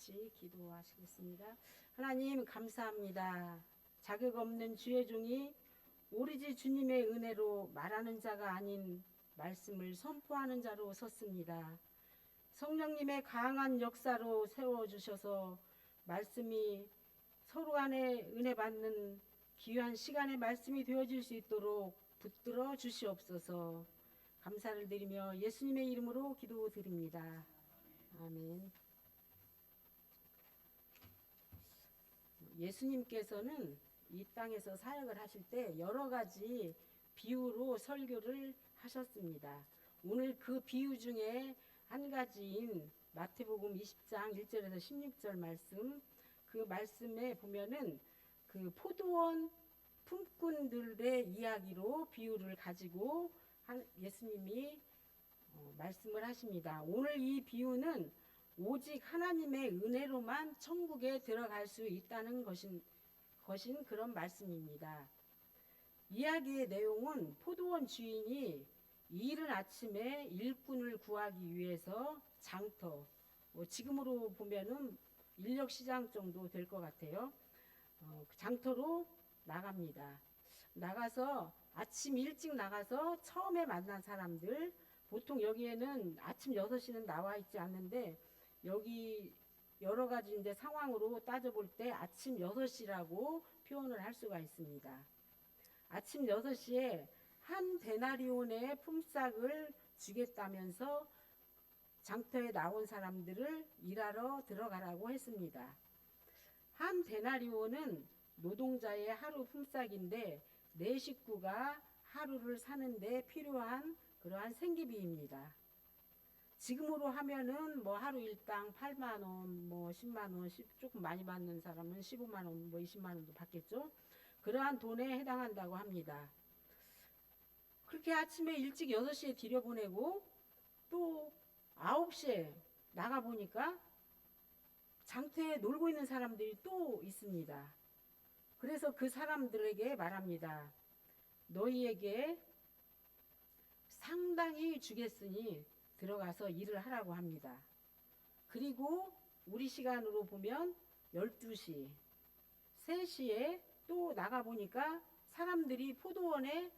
같이 기도하시겠습니다. 하나님 감사합니다. 자격 없는 주의 종이 오로지 주님의 은혜로 말하는 자가 아닌 말씀을 선포하는 자로 섰습니다. 성령님의 강한 역사로 세워주셔서 말씀이 서로 간에 은혜 받는 귀한 시간의 말씀이 되어질 수 있도록 붙들어 주시옵소서. 감사를 드리며 예수님의 이름으로 기도드립니다. 아멘. 예수님께서는 이 땅에서 사역을 하실 때 여러 가지 비유로 설교를 하셨습니다. 오늘 그 비유 중에 한 가지인 마태복음 20장 1절에서 16절 말씀, 그 말씀에 보면은 그 포도원 품꾼들의 이야기로 비유를 가지고 예수님이 말씀을 하십니다. 오늘 이 비유는 오직 하나님의 은혜로만 천국에 들어갈 수 있다는 것인 그런 말씀입니다. 이야기의 내용은 포도원 주인이 이른 아침에 일꾼을 구하기 위해서 장터, 지금으로 보면은 인력시장 정도 될 것 같아요. 장터로 나갑니다. 나가서 아침 일찍 나가서 처음에 만난 사람들, 보통 여기에는 아침 6시는 나와 있지 않는데 여기 여러 가지 이제 상황으로 따져볼 때 아침 6시라고 표현을 할 수가 있습니다. 아침 6시에 한 데나리온의 품삯을 주겠다면서 장터에 나온 사람들을 일하러 들어가라고 했습니다. 한 데나리온은 노동자의 하루 품삯인데 네 식구가 하루를 사는데 필요한 그러한 생계비입니다. 지금으로 하면은 뭐 하루 일당 8만 원, 뭐 10만 원, 조금 많이 받는 사람은 15만 원, 뭐 20만 원도 받겠죠. 그러한 돈에 해당한다고 합니다. 그렇게 아침에 일찍 6시에 들여보내고 또 9시에 나가보니까 장터에 놀고 있는 사람들이 또 있습니다. 그래서 그 사람들에게 말합니다. 너희에게 상당히 주겠으니 들어가서 일을 하라고 합니다. 그리고 우리 시간으로 보면 12시, 3시에 또 나가보니까 사람들이 포도원에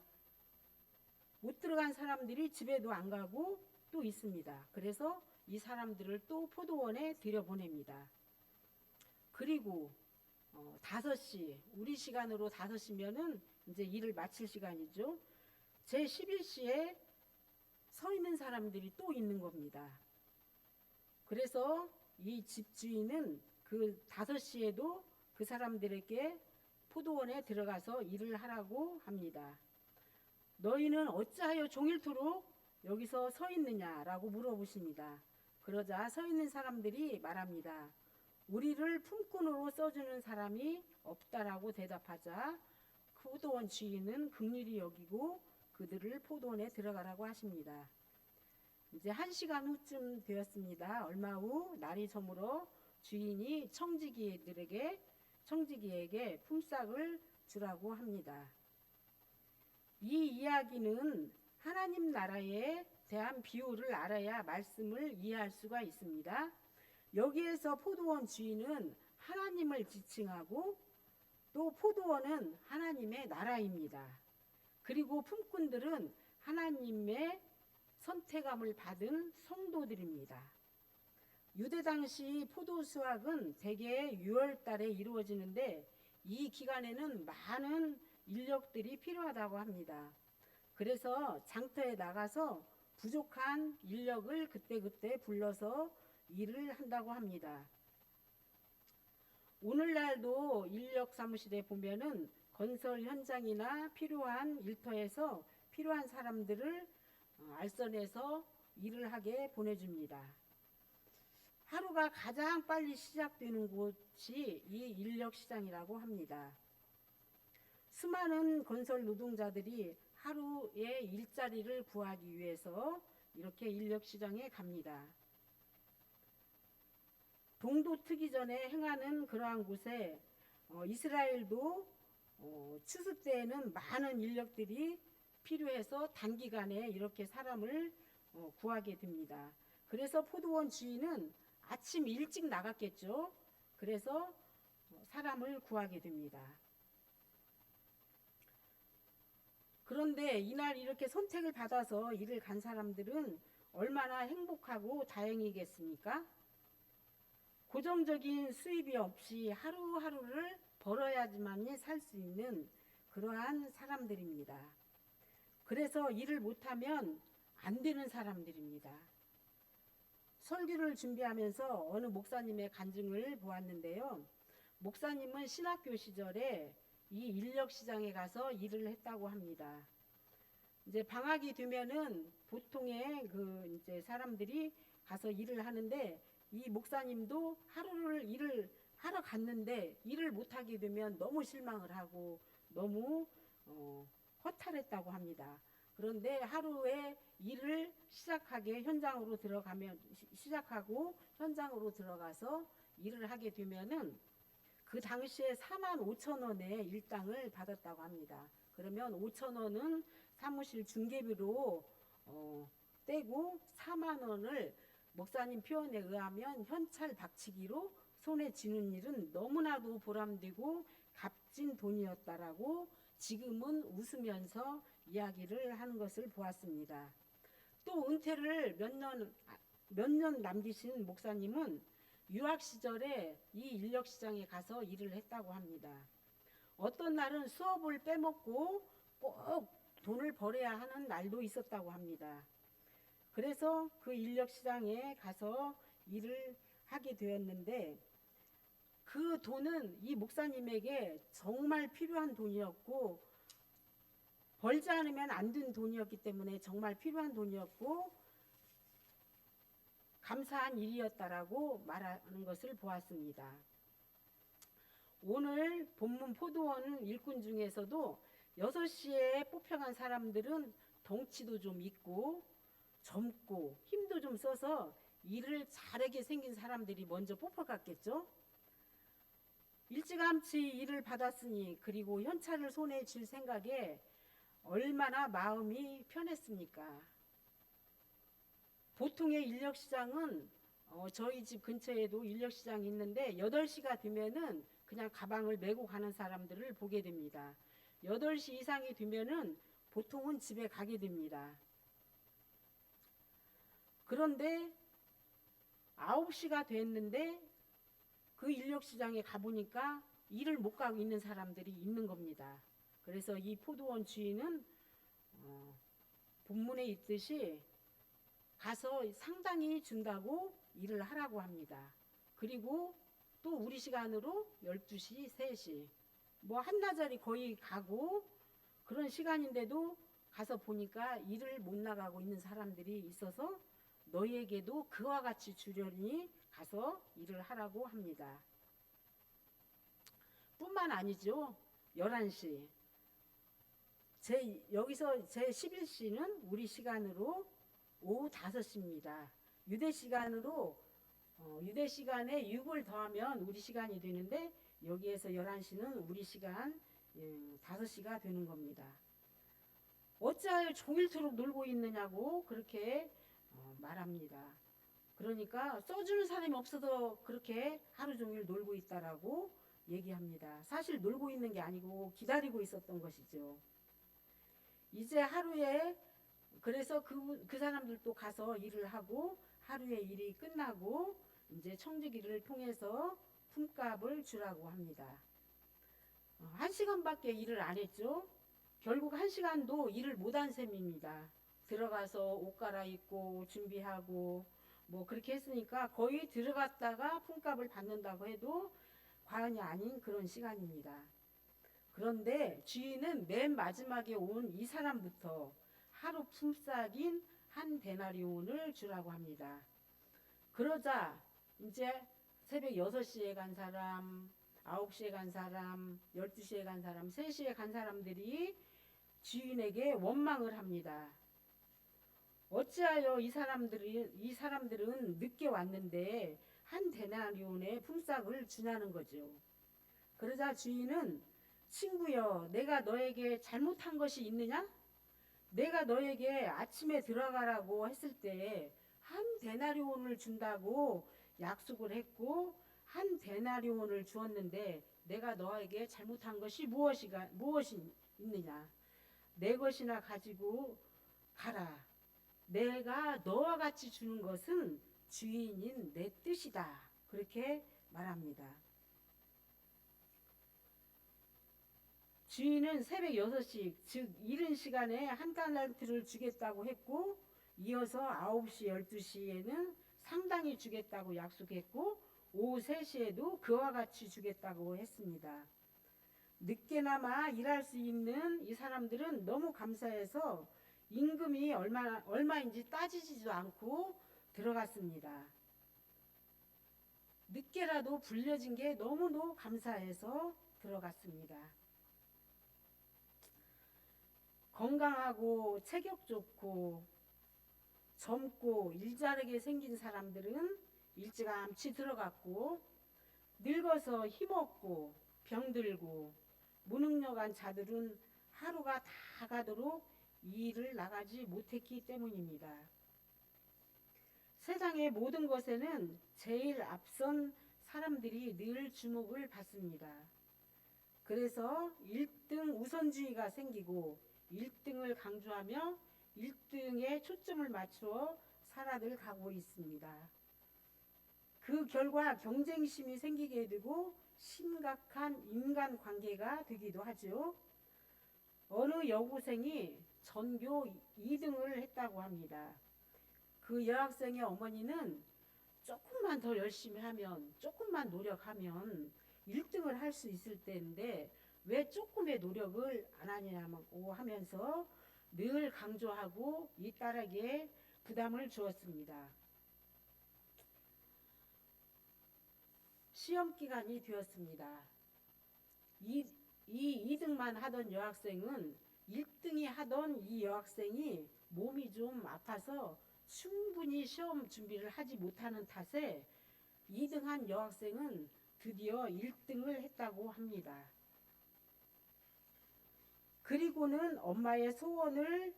못 들어간 사람들이 집에도 안 가고 또 있습니다. 그래서 이 사람들을 또 포도원에 들여보냅니다. 그리고 5시, 우리 시간으로 5시면은 이제 일을 마칠 시간이죠. 제 11시에 서 있는 사람들이 또 있는 겁니다. 그래서 이 집주인은 그 5시에도 그 사람들에게 포도원에 들어가서 일을 하라고 합니다. 너희는 어찌하여 종일토록 여기서 서 있느냐라고 물어보십니다. 그러자 서 있는 사람들이 말합니다. 우리를 품꾼으로 써주는 사람이 없다라고 대답하자 포도원 주인은 긍휼히 여기고 그들을 포도원에 들어가라고 하십니다. 이제 1시간 후쯤 되었습니다. 얼마 후 날이 저물어 주인이 청지기에게 품삯을 주라고 합니다. 이 이야기는 하나님 나라에 대한 비유를 알아야 말씀을 이해할 수가 있습니다. 여기에서 포도원 주인은 하나님을 지칭하고 또 포도원은 하나님의 나라입니다. 그리고 품꾼들은 하나님의 선택함을 받은 성도들입니다. 유대 당시 포도 수확은 대개 6월 달에 이루어지는데 이 기간에는 많은 인력들이 필요하다고 합니다. 그래서 장터에 나가서 부족한 인력을 그때그때 불러서 일을 한다고 합니다. 오늘날도 인력 사무실에 보면은 건설 현장이나 필요한 일터에서 필요한 사람들을 알선해서 일을 하게 보내줍니다. 하루가 가장 빨리 시작되는 곳이 이 인력 시장이라고 합니다. 수많은 건설 노동자들이 하루의 일자리를 구하기 위해서 이렇게 인력 시장에 갑니다. 동도 트기 전에 행하는 그러한 곳에 이스라엘도 추수 때에는 많은 인력들이 필요해서 단기간에 이렇게 사람을 구하게 됩니다. 그래서 포도원 주인은 아침 일찍 나갔겠죠. 그래서 사람을 구하게 됩니다. 그런데 이날 이렇게 선택을 받아서 일을 간 사람들은 얼마나 행복하고 다행이겠습니까? 고정적인 수입이 없이 하루하루를 벌어야지만이 살 수 있는 그러한 사람들입니다. 그래서 일을 못하면 안 되는 사람들입니다. 설교를 준비하면서 어느 목사님의 간증을 보았는데요. 목사님은 신학교 시절에 이 인력시장에 가서 일을 했다고 합니다. 이제 방학이 되면은 보통의 이제 사람들이 가서 일을 하는데 이 목사님도 하루를 일을 하러 갔는데 일을 못하게 되면 너무 실망을 하고 너무 허탈했다고 합니다. 그런데 하루에 일을 시작하고 현장으로 들어가서 일을 하게 되면은 그 당시에 45,000원의 일당을 받았다고 합니다. 그러면 5,000원은 사무실 중개비로 떼고 4만 원을 목사님 표현에 의하면 현찰 박치기로 손에 쥐는 일은 너무나도 보람되고 값진 돈이었다라고 지금은 웃으면서 이야기를 하는 것을 보았습니다. 또 은퇴를 몇 년 남기신 목사님은 유학 시절에 이 인력시장에 가서 일을 했다고 합니다. 어떤 날은 수업을 빼먹고 꼭 돈을 벌어야 하는 날도 있었다고 합니다. 그래서 그 인력시장에 가서 일을 하게 되었는데 그 돈은 이 목사님에게 정말 필요한 돈이었고 벌지 않으면 안 되는 돈이었기 때문에 정말 필요한 돈이었고 감사한 일이었다라고 말하는 것을 보았습니다. 오늘 본문 포도원 일꾼 중에서도 6시에 뽑혀간 사람들은 덩치도 좀 있고 젊고 힘도 좀 써서 일을 잘하게 생긴 사람들이 먼저 뽑혀갔겠죠. 일찌감치 일을 받았으니 그리고 현찰을 손에 쥘 생각에 얼마나 마음이 편했습니까? 보통의 인력시장은 저희 집 근처에도 인력시장이 있는데 8시가 되면은 그냥 가방을 메고 가는 사람들을 보게 됩니다. 8시 이상이 되면은 보통은 집에 가게 됩니다. 그런데 9시가 됐는데 그 인력시장에 가보니까 일을 못 가고 있는 사람들이 있는 겁니다. 그래서 이 포도원 주인은 본문에 있듯이 가서 상당히 준다고 일을 하라고 합니다. 그리고 또 우리 시간으로 12시, 3시 뭐 한나절이 거의 가고 그런 시간인데도 가서 보니까 일을 못 나가고 있는 사람들이 있어서 너희에게도 그와 같이 주려니 가서 일을 하라고 합니다. 뿐만 아니죠. 11시 여기서 제 11시는 우리 시간으로 오후 5시입니다. 유대 시간에 6을 더하면 우리 시간이 되는데 여기에서 11시는 우리 시간 5시가 되는 겁니다. 어찌하여 종일토록 놀고 있느냐고 그렇게 말합니다. 그러니까 써주는 사람이 없어서 그렇게 하루 종일 놀고 있다라고 얘기합니다. 사실 놀고 있는 게 아니고 기다리고 있었던 것이죠. 이제 하루에 그래서 그 사람들도 가서 일을 하고 하루의 일이 끝나고 이제 청지기를 통해서 품값을 주라고 합니다. 1시간밖에 일을 안 했죠. 결국 1시간도 일을 못한 셈입니다. 들어가서 옷 갈아입고 준비하고 뭐 그렇게 했으니까 거의 들어갔다가 품값을 받는다고 해도 과언이 아닌 그런 시간입니다. 그런데 주인은 맨 마지막에 온 이 사람부터 하루 품삯인 한 데나리온을 주라고 합니다. 그러자 이제 새벽 6시에 간 사람, 9시에 간 사람, 12시에 간 사람, 3시에 간 사람들이 주인에게 원망을 합니다. 어찌하여 이 사람들은 늦게 왔는데 한 데나리온의 품삯을 주냐는 거죠. 그러자 주인은 친구여, 내가 너에게 잘못한 것이 있느냐? 내가 너에게 아침에 들어가라고 했을 때 한 데나리온을 준다고 약속을 했고 한 데나리온을 주었는데 내가 너에게 잘못한 것이 무엇이 있느냐? 내 것이나 가지고 가라. 내가 너와 같이 주는 것은 주인인 내 뜻이다. 그렇게 말합니다. 주인은 새벽 6시, 즉 이른 시간에 한 달란트를 주겠다고 했고 이어서 9시, 12시에는 상당히 주겠다고 약속했고 오후 3시에도 그와 같이 주겠다고 했습니다. 늦게나마 일할 수 있는 이 사람들은 너무 감사해서 임금이 얼마인지 따지지도 않고 들어갔습니다. 늦게라도 불려진 게 너무도 감사해서 들어갔습니다. 건강하고 체격 좋고 젊고 일자르게 생긴 사람들은 일찌감치 들어갔고 늙어서 힘없고 병들고 무능력한 자들은 하루가 다 가도록 일을 나가지 못했기 때문입니다. 세상의 모든 것에는 제일 앞선 사람들이 늘 주목을 받습니다. 그래서 1등 우선주의가 생기고 1등을 강조하며 1등에 초점을 맞추어 살아들 가고 있습니다. 그 결과 경쟁심이 생기게 되고 심각한 인간관계가 되기도 하죠. 어느 여고생이 전교 2등을 했다고 합니다. 그 여학생의 어머니는 조금만 더 열심히 하면, 조금만 노력하면 1등을 할 수 있을 때인데 왜 조금의 노력을 안 하냐고 하면서 늘 강조하고 이 딸에게 부담을 주었습니다. 시험 기간이 되었습니다. 이 2등만 하던 여학생은 1등이 하던 이 여학생이 몸이 좀 아파서 충분히 시험 준비를 하지 못하는 탓에 2등한 여학생은 드디어 1등을 했다고 합니다. 그리고는 엄마의 소원을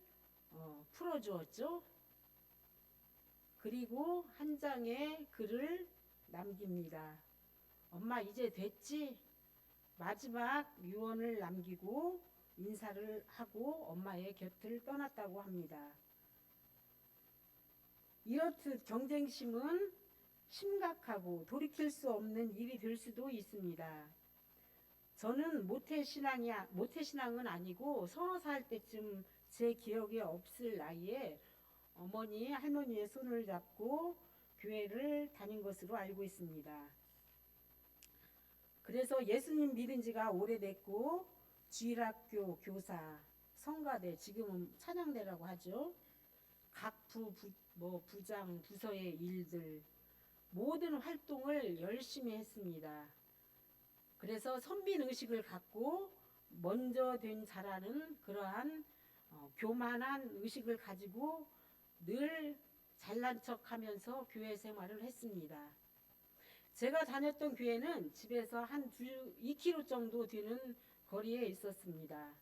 풀어주었죠. 그리고 한 장의 글을 남깁니다. 엄마 이제 됐지? 마지막 유언을 남기고 인사를 하고 엄마의 곁을 떠났다고 합니다. 이렇듯 경쟁심은 심각하고 돌이킬 수 없는 일이 될 수도 있습니다. 저는 모태신앙은 아니고 30살 때쯤 제 기억에 없을 나이에 어머니, 할머니의 손을 잡고 교회를 다닌 것으로 알고 있습니다. 그래서 예수님 믿은 지가 오래됐고 주일학교 교사, 성가대, 지금은 찬양대라고 하죠. 각 부장, 부서의 일들, 모든 활동을 열심히 했습니다. 그래서 선빈의식을 갖고 먼저 된 자라는 그러한 교만한 의식을 가지고 늘 잘난 척하면서 교회 생활을 했습니다. 제가 다녔던 교회는 집에서 한 2km 정도 되는 거리에 있었습니다.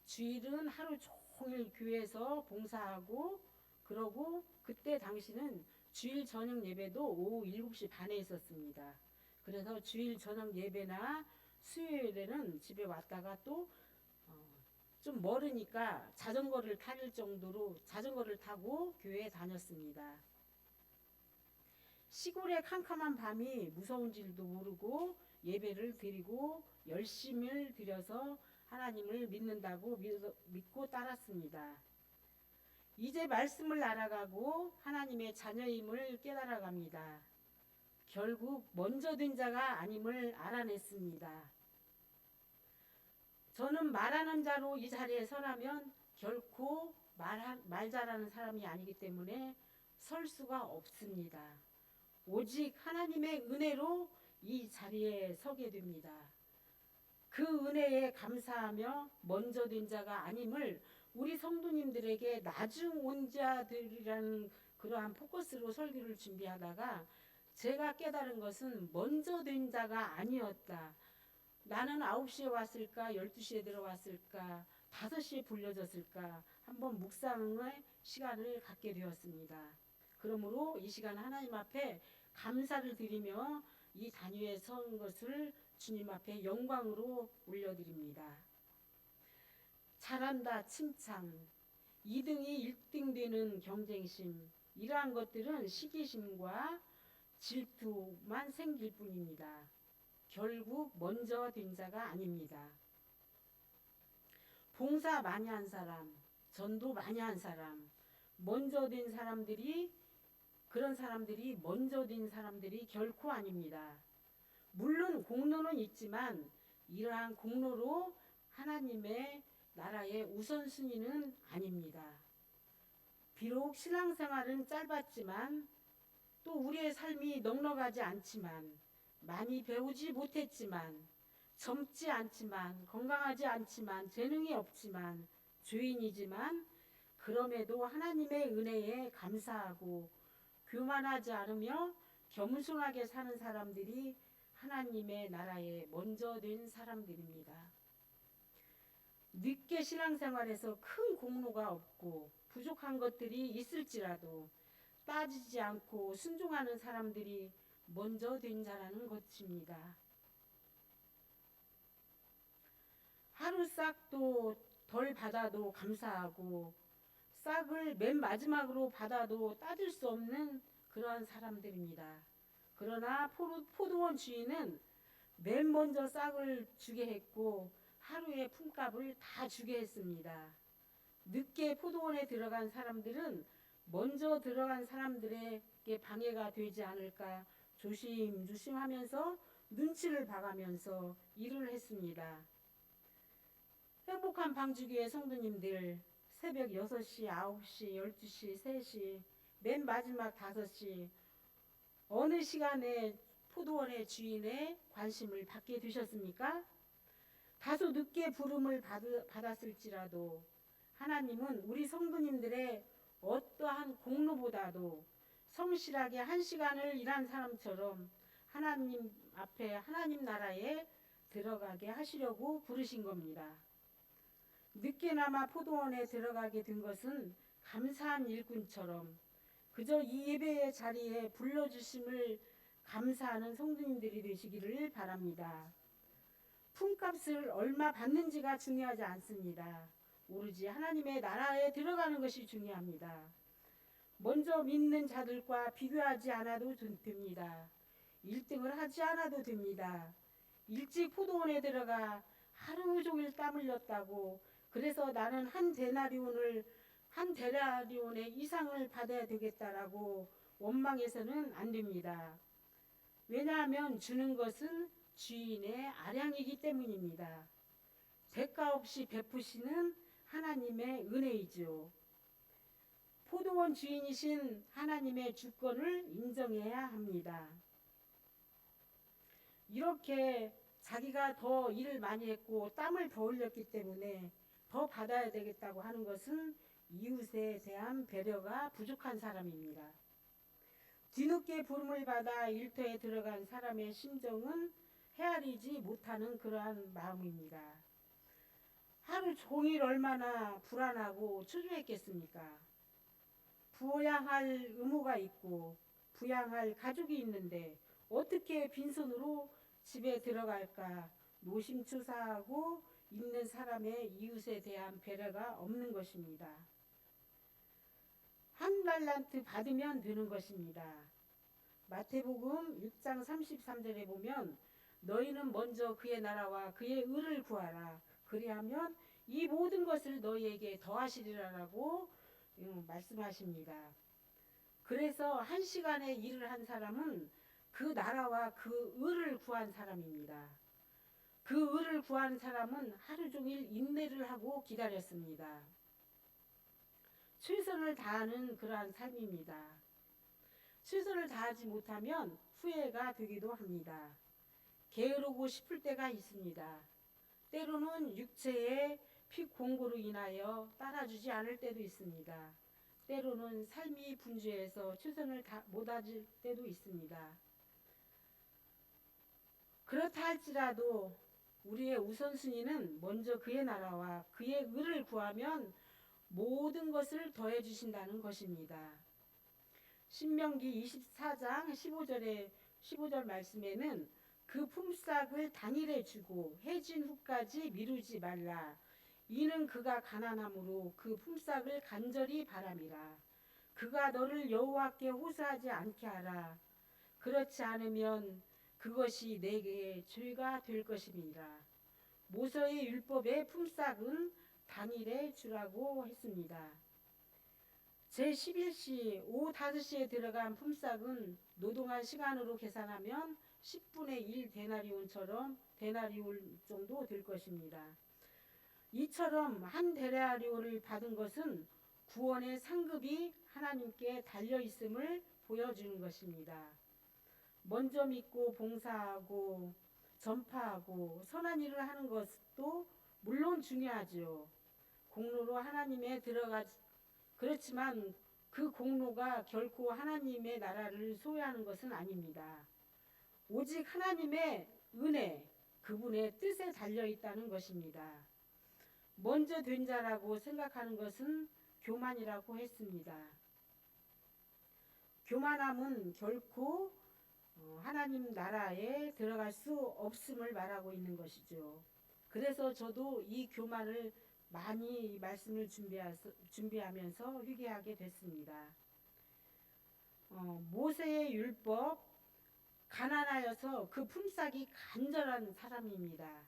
주일은 하루 종일 교회에서 봉사하고 그러고 그때 당시는 주일 저녁 예배도 오후 7시 반에 있었습니다. 그래서 주일 저녁 예배나 수요일에는 집에 왔다가 또 좀 멀으니까 자전거를 탈 정도로 자전거를 타고 교회에 다녔습니다. 시골의 캄캄한 밤이 무서운 줄도 모르고 예배를 드리고 열심을 드려서 하나님을 믿는다고 믿고 따랐습니다. 이제 말씀을 알아가고 하나님의 자녀임을 깨달아갑니다. 결국 먼저 된 자가 아님을 알아냈습니다. 저는 말하는 자로 이 자리에 서라면 결코 말 잘하는 사람이 아니기 때문에 설 수가 없습니다. 오직 하나님의 은혜로 이 자리에 서게 됩니다. 그 은혜에 감사하며 먼저 된 자가 아님을 우리 성도님들에게 나중 온 자들이라는 그러한 포커스로 설교를 준비하다가 제가 깨달은 것은 먼저 된 자가 아니었다. 나는 9시에 왔을까 12시에 들어왔을까 5시에 불려졌을까 한번 묵상의 시간을 갖게 되었습니다. 그러므로 이 시간 하나님 앞에 감사를 드리며 이 단위에 선 것을 주님 앞에 영광으로 올려드립니다. 잘한다 칭찬, 2등이 1등 되는 경쟁심, 이러한 것들은 시기심과 질투만 생길 뿐입니다. 결국 먼저 된 자가 아닙니다. 봉사 많이 한 사람, 전도 많이 한 사람, 먼저 된 사람들이, 그런 사람들이 먼저 된 사람들이 결코 아닙니다. 물론 공로는 있지만 이러한 공로로 하나님의 나라의 우선순위는 아닙니다. 비록 신앙생활은 짧았지만 또 우리의 삶이 넉넉하지 않지만, 많이 배우지 못했지만, 젊지 않지만, 건강하지 않지만, 재능이 없지만, 죄인이지만, 그럼에도 하나님의 은혜에 감사하고 교만하지 않으며 겸손하게 사는 사람들이 하나님의 나라에 먼저 된 사람들입니다. 늦게 신앙생활에서 큰 공로가 없고 부족한 것들이 있을지라도 따지지 않고 순종하는 사람들이 먼저 된 자라는 것입니다. 하루 싹도 덜 받아도 감사하고 싹을 맨 마지막으로 받아도 따질 수 없는 그러한 사람들입니다. 그러나 포도원 주인은 맨 먼저 싹을 주게 했고 하루의 품값을 다 주게 했습니다. 늦게 포도원에 들어간 사람들은 먼저 들어간 사람들에게 방해가 되지 않을까 조심조심하면서 눈치를 봐가면서 일을 했습니다. 행복한 방주교회 성도님들, 새벽 6시, 9시, 12시, 3시, 맨 마지막 5시 어느 시간에 포도원의 주인의 관심을 받게 되셨습니까? 다소 늦게 부름을 받았을지라도 하나님은 우리 성도님들의 어떠한 공로보다도 성실하게 1시간을 일한 사람처럼 하나님 앞에 하나님 나라에 들어가게 하시려고 부르신 겁니다. 늦게나마 포도원에 들어가게 된 것은 감사한 일꾼처럼 그저 이 예배의 자리에 불러주심을 감사하는 성도님들이 되시기를 바랍니다. 품값을 얼마 받는지가 중요하지 않습니다. 오로지 하나님의 나라에 들어가는 것이 중요합니다. 먼저 믿는 자들과 비교하지 않아도 됩니다. 1등을 하지 않아도 됩니다. 일찍 포도원에 들어가 하루 종일 땀 흘렸다고 그래서 나는 한 데나리온의 이상을 받아야 되겠다라고 원망해서는 안 됩니다. 왜냐하면 주는 것은 주인의 아량이기 때문입니다. 대가 없이 베푸시는 하나님의 은혜이죠. 포도원 주인이신 하나님의 주권을 인정해야 합니다. 이렇게 자기가 더 일을 많이 했고 땀을 더 흘렸기 때문에 더 받아야 되겠다고 하는 것은 이웃에 대한 배려가 부족한 사람입니다. 뒤늦게 부름을 받아 일터에 들어간 사람의 심정은 헤아리지 못하는 그러한 마음입니다. 하루 종일 얼마나 불안하고 초조했겠습니까? 부양할 의무가 있고 부양할 가족이 있는데 어떻게 빈손으로 집에 들어갈까 노심초사하고 있는 사람의 이웃에 대한 배려가 없는 것입니다. 한 달란트 받으면 되는 것입니다. 마태복음 6장 33절에 보면 너희는 먼저 그의 나라와 그의 의를 구하라. 그리하면 이 모든 것을 너희에게 더하시리라라고 말씀하십니다. 그래서 1시간에 일을 한 사람은 그 나라와 그 의를 구한 사람입니다. 그 의를 구한 사람은 하루 종일 인내를 하고 기다렸습니다. 최선을 다하는 그러한 삶입니다. 최선을 다하지 못하면 후회가 되기도 합니다. 게으르고 싶을 때가 있습니다. 때로는 육체의 피공고로 인하여 따라주지 않을 때도 있습니다. 때로는 삶이 분주해서 최선을 못하실 때도 있습니다. 그렇다 할지라도 우리의 우선순위는 먼저 그의 나라와 그의 의를 구하면 모든 것을 더해 주신다는 것입니다. 신명기 24장 15절 말씀에는 그 품삯을 당일에 주고 해진 후까지 미루지 말라. 이는 그가 가난함으로 그 품삯을 간절히 바람이라. 그가 너를 여호와께 호소하지 않게 하라. 그렇지 않으면 그것이 내게 죄가 될 것임이라. 모세의 율법의 품삯은 당일에 주라고 했습니다. 제11시 오후 5시에 들어간 품삯은 노동한 시간으로 계산하면 10분의 1 데나리온 정도 될 것입니다. 이처럼 한 데나리온을 받은 것은 구원의 상급이 하나님께 달려 있음을 보여주는 것입니다. 먼저 믿고 봉사하고 전파하고 선한 일을 하는 것도 물론 중요하죠. 공로로 하나님에 그렇지만 그 공로가 결코 하나님의 나라를 소유하는 것은 아닙니다. 오직 하나님의 은혜, 그분의 뜻에 달려 있다는 것입니다. 먼저 된 자라고 생각하는 것은 교만이라고 했습니다. 교만함은 결코 하나님 나라에 들어갈 수 없음을 말하고 있는 것이죠. 그래서 저도 이 교만을 많이 이 말씀을 준비하면서 회개하게 됐습니다. 모세의 율법, 가난하여서 그 품삯이 간절한 사람입니다.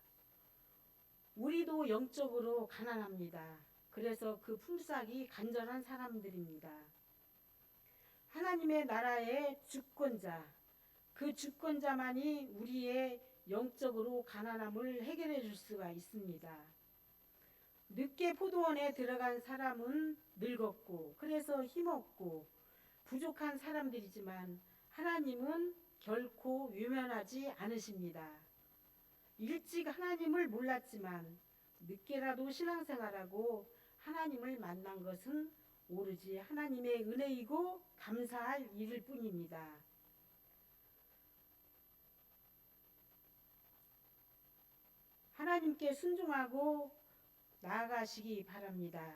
우리도 영적으로 가난합니다. 그래서 그 품삯이 간절한 사람들입니다. 하나님의 나라의 주권자, 그 주권자만이 우리의 영적으로 가난함을 해결해 줄 수가 있습니다. 늦게 포도원에 들어간 사람은 늙었고 그래서 힘없고 부족한 사람들이지만 하나님은 결코 유면하지 않으십니다. 일찍 하나님을 몰랐지만 늦게라도 신앙생활하고 하나님을 만난 것은 오로지 하나님의 은혜이고 감사할 일일 뿐입니다. 하나님께 순종하고 나아가시기 바랍니다.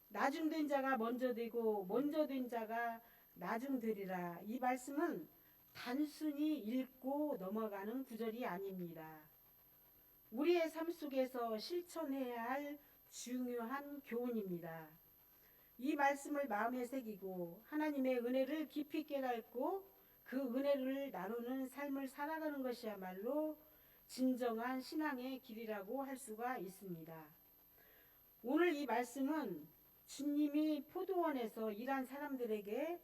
나중된 자가 먼저 되고 먼저 된 자가 나중되리라. 이 말씀은 단순히 읽고 넘어가는 구절이 아닙니다. 우리의 삶 속에서 실천해야 할 중요한 교훈입니다. 이 말씀을 마음에 새기고 하나님의 은혜를 깊이 깨닫고 그 은혜를 나누는 삶을 살아가는 것이야말로 진정한 신앙의 길이라고 할 수가 있습니다. 오늘 이 말씀은 주님이 포도원에서 일한 사람들에게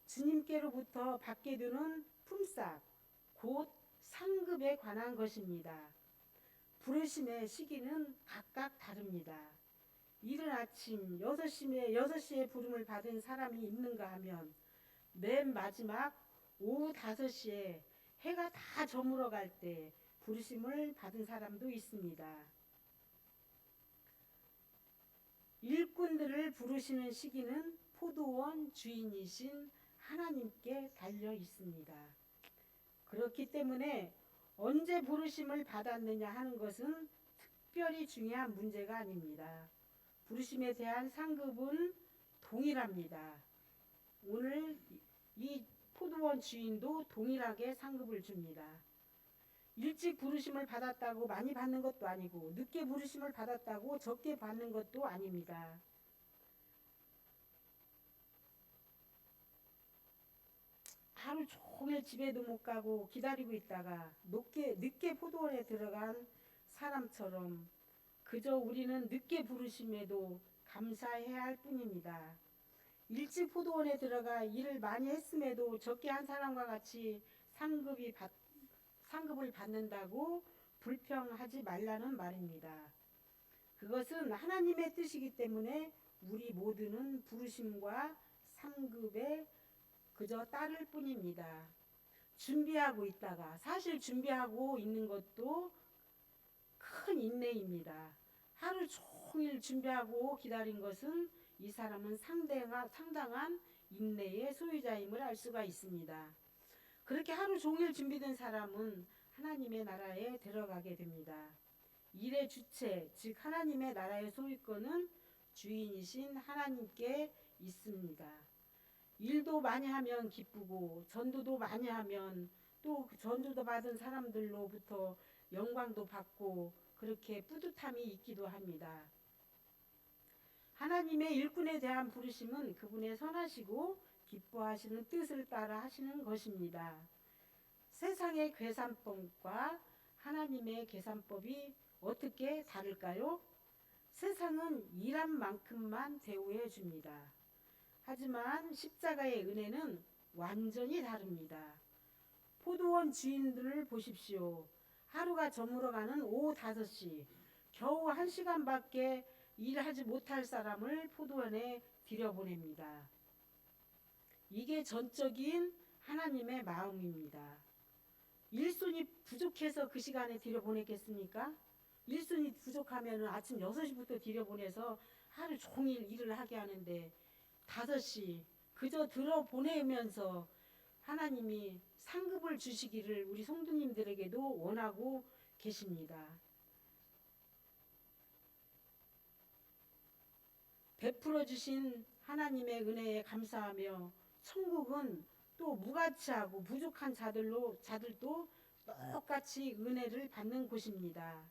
주님께로부터 받게 되는 품삯, 곧 상급에 관한 것입니다. 부르심의 시기는 각각 다릅니다. 이른 아침 6시에 부름을 받은 사람이 있는가 하면 맨 마지막 오후 5시에 해가 다 저물어 갈 때 부르심을 받은 사람도 있습니다. 일꾼들을 부르시는 시기는 포도원 주인이신 하나님께 달려 있습니다. 그렇기 때문에 언제 부르심을 받았느냐 하는 것은 특별히 중요한 문제가 아닙니다. 부르심에 대한 상급은 동일합니다. 오늘 이 포도원 주인도 동일하게 상급을 줍니다. 일찍 부르심을 받았다고 많이 받는 것도 아니고 늦게 부르심을 받았다고 적게 받는 것도 아닙니다. 하루 종일 집에도 못 가고 기다리고 있다가 늦게 포도원에 들어간 사람처럼 그저 우리는 늦게 부르심에도 감사해야 할 뿐입니다. 일찍 포도원에 들어가 일을 많이 했음에도 적게 한 사람과 같이 상급을 받는다고 불평하지 말라는 말입니다. 그것은 하나님의 뜻이기 때문에 우리 모두는 부르심과 상급에 그저 따를 뿐입니다. 준비하고 있다가 사실 준비하고 있는 것도 큰 인내입니다. 하루 종일 준비하고 기다린 것은 이 사람은 상당한 인내의 소유자임을 알 수가 있습니다. 그렇게 하루 종일 준비된 사람은 하나님의 나라에 들어가게 됩니다. 일의 주체, 즉 하나님의 나라의 소유권은 주인이신 하나님께 있습니다. 일도 많이 하면 기쁘고 전도도 많이 하면 또 그 전도도 받은 사람들로부터 영광도 받고 그렇게 뿌듯함이 있기도 합니다. 하나님의 일꾼에 대한 부르심은 그분의 선하시고 기뻐하시는 뜻을 따라 하시는 것입니다. 세상의 계산법과 하나님의 계산법이 어떻게 다를까요? 세상은 일한 만큼만 대우해 줍니다. 하지만 십자가의 은혜는 완전히 다릅니다. 포도원 주인들을 보십시오. 하루가 저물어가는 오후 5시, 겨우 1시간밖에 일하지 못할 사람을 포도원에 들여보냅니다. 이게 전적인 하나님의 마음입니다. 일손이 부족해서 그 시간에 들여보냈겠습니까? 일손이 부족하면 아침 6시부터 들여보내서 하루 종일 일을 하게 하는데 5시 그저 들어보내면서 하나님이 상급을 주시기를 우리 성도님들에게도 원하고 계십니다. 베풀어 주신 하나님의 은혜에 감사하며 천국은 또 무가치하고 부족한 자들도 똑같이 은혜를 받는 곳입니다.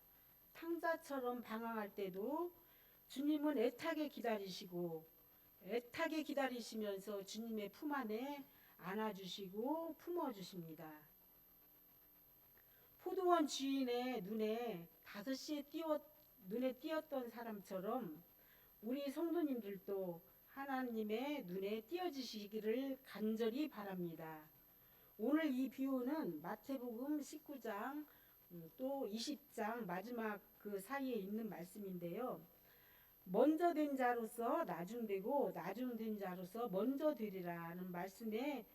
탕자처럼 방황할 때도 주님은 애타게 기다리시고 애타게 기다리시면서 주님의 품 안에 안아주시고 품어주십니다. 포도원 주인의 눈에 5시에 눈에 띄었던 사람처럼 우리 성도님들도 하나님의 눈에 띄어지시기를 간절히 바랍니다. 오늘 이 비유는 마태복음 19장 또 20장 마지막 그 사이에 있는 말씀인데요. 먼저 된 자로서 나중되고 나중된 자로서 먼저 되리라는 말씀에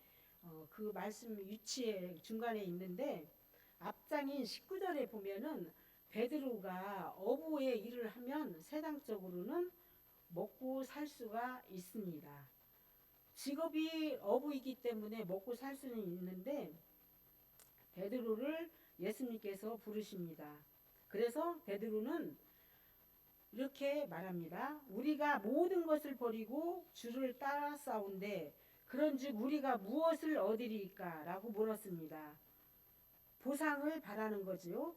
그 말씀 위치에 중간에 있는데 앞장인 19절에 보면은 베드로가 어부의 일을 하면 세상적으로는 먹고 살 수가 있습니다. 직업이 어부이기 때문에 먹고 살 수는 있는데 베드로를 예수님께서 부르십니다. 그래서 베드로는 이렇게 말합니다. 우리가 모든 것을 버리고 주를 따라 싸운데 그런즉 우리가 무엇을 얻으리까? 라고 물었습니다. 보상을 바라는 거지요.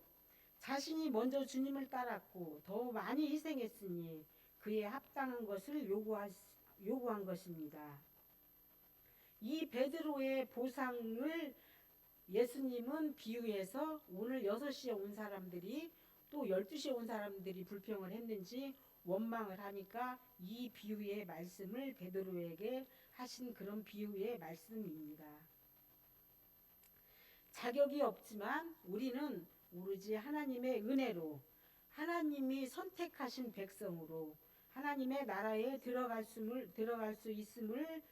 자신이 먼저 주님을 따랐고 더 많이 희생했으니 그에 합당한 것을 요구한 것입니다. 이 베드로의 보상을 예수님은 비유해서 오늘 6시에 온 사람들이 또 12시에 온 사람들이 불평을 했는지 원망을 하니까 이 비유의 말씀을 베드로에게 하신 그런 비유의 말씀입니다. 자격이 없지만 우리는 오로지 하나님의 은혜로 하나님이 선택하신 백성으로 하나님의 나라에 들어갈 수 있음을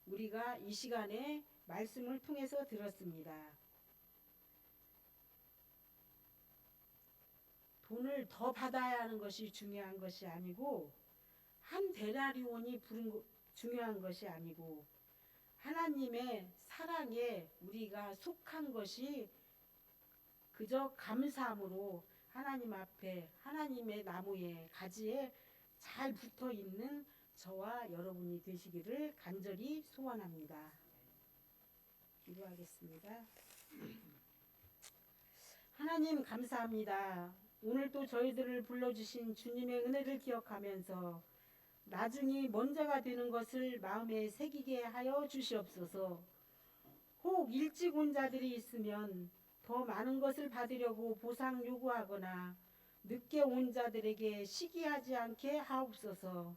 우리가 이 시간에 말씀을 통해서 들었습니다. 돈을 더 받아야 하는 것이 중요한 것이 아니고 한 데나리온이 중요한 것이 아니고 하나님의 사랑에 우리가 속한 것이 그저 감사함으로 하나님 앞에 하나님의 나무에 가지에 잘 붙어 있는 저와 여러분이 되시기를 간절히 소원합니다. 기도하겠습니다. 하나님 감사합니다. 오늘 또 저희들을 불러주신 주님의 은혜를 기억하면서 나중이 먼저가 되는 것을 마음에 새기게 하여 주시옵소서. 혹 일찍 온 자들이 있으면 더 많은 것을 받으려고 보상 요구하거나 늦게 온 자들에게 시기하지 않게 하옵소서.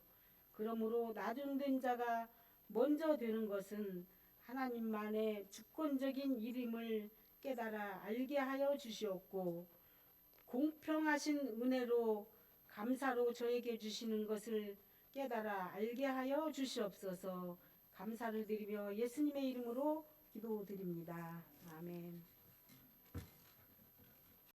그러므로 나중된 자가 먼저 되는 것은 하나님만의 주권적인 일임을 깨달아 알게 하여 주시옵고 공평하신 은혜로 감사로 저에게 주시는 것을 깨달아 알게 하여 주시옵소서. 감사를 드리며 예수님의 이름으로 기도드립니다. 아멘.